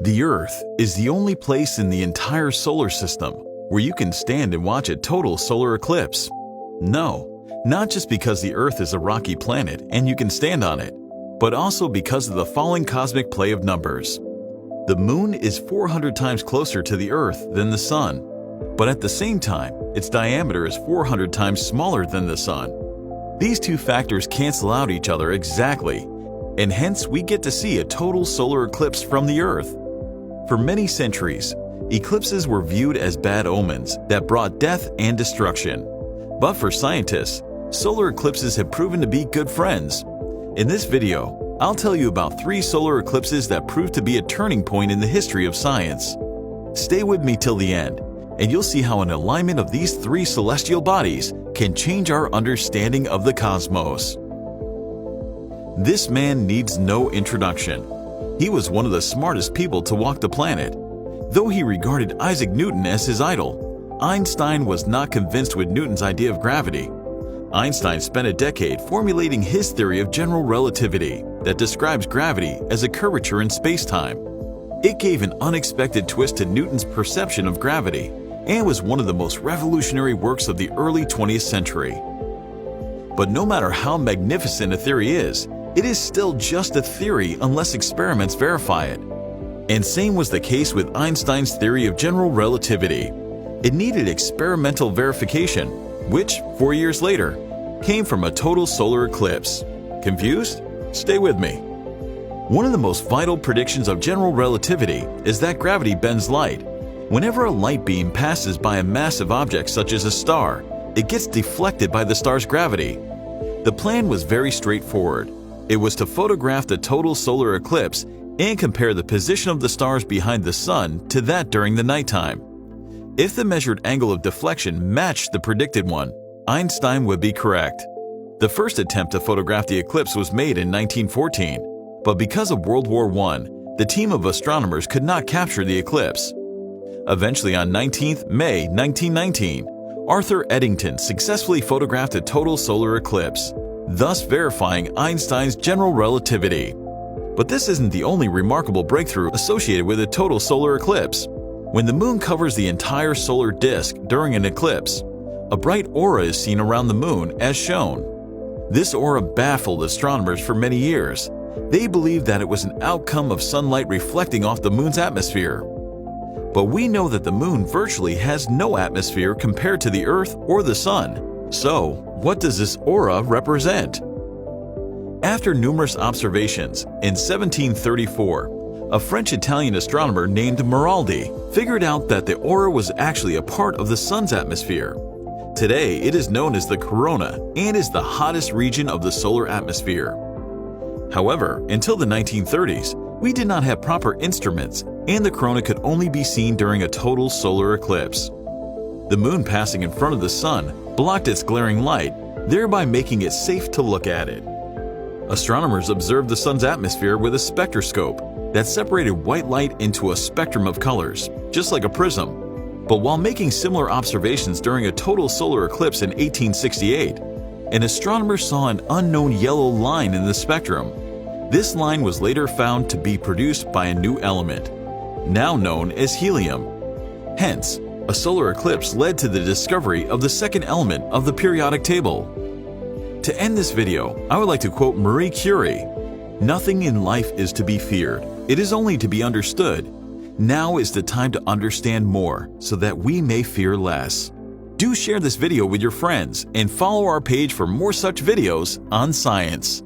The Earth is the only place in the entire solar system where you can stand and watch a total solar eclipse. No, not just because the Earth is a rocky planet and you can stand on it, but also because of the following cosmic play of numbers. The Moon is 400 times closer to the Earth than the Sun, but at the same time, its diameter is 400 times smaller than the Sun. These two factors cancel out each other exactly, and hence we get to see a total solar eclipse from the Earth. For many centuries, eclipses were viewed as bad omens that brought death and destruction. But for scientists, solar eclipses have proven to be good friends. In this video, I'll tell you about 3 solar eclipses that proved to be a turning point in the history of science. Stay with me till the end, and you'll see how an alignment of these 3 celestial bodies can change our understanding of the cosmos. This man needs no introduction. He was one of the smartest people to walk the planet. Though he regarded Isaac Newton as his idol, Einstein was not convinced with Newton's idea of gravity. Einstein spent a decade formulating his theory of general relativity that describes gravity as a curvature in space-time. It gave an unexpected twist to Newton's perception of gravity and was one of the most revolutionary works of the early 20th century. But no matter how magnificent a theory is, it is still just a theory unless experiments verify it. And same was the case with Einstein's theory of general relativity. It needed experimental verification, which, 4 years later, came from a total solar eclipse. Confused? Stay with me. One of the most vital predictions of general relativity is that gravity bends light. Whenever a light beam passes by a massive object such as a star, it gets deflected by the star's gravity. The plan was very straightforward. It was to photograph the total solar eclipse and compare the position of the stars behind the Sun to that during the nighttime. If the measured angle of deflection matched the predicted one, Einstein would be correct. The first attempt to photograph the eclipse was made in 1914, but because of World War I, the team of astronomers could not capture the eclipse. Eventually, on 19th May 1919, Arthur Eddington successfully photographed a total solar eclipse, thus verifying Einstein's general relativity. But this isn't the only remarkable breakthrough associated with a total solar eclipse. When the Moon covers the entire solar disk during an eclipse, a bright aura is seen around the Moon as shown. This aura baffled astronomers for many years. They believed that it was an outcome of sunlight reflecting off the Moon's atmosphere. But we know that the Moon virtually has no atmosphere compared to the Earth or the Sun. So, what does this aura represent? After numerous observations, in 1734, a French-Italian astronomer named Maraldi figured out that the aura was actually a part of the Sun's atmosphere. Today, it is known as the corona and is the hottest region of the solar atmosphere. However, until the 1930s, we did not have proper instruments, and the corona could only be seen during a total solar eclipse. The Moon passing in front of the Sun blocked its glaring light, thereby making it safe to look at it. Astronomers observed the Sun's atmosphere with a spectroscope that separated white light into a spectrum of colors, just like a prism. But while making similar observations during a total solar eclipse in 1868, an astronomer saw an unknown yellow line in the spectrum. This line was later found to be produced by a new element, now known as helium. Hence, a solar eclipse led to the discovery of the second element of the periodic table. To end this video, I would like to quote Marie Curie, "Nothing in life is to be feared. It is only to be understood. Now is the time to understand more so that we may fear less." Do share this video with your friends and follow our page for more such videos on science.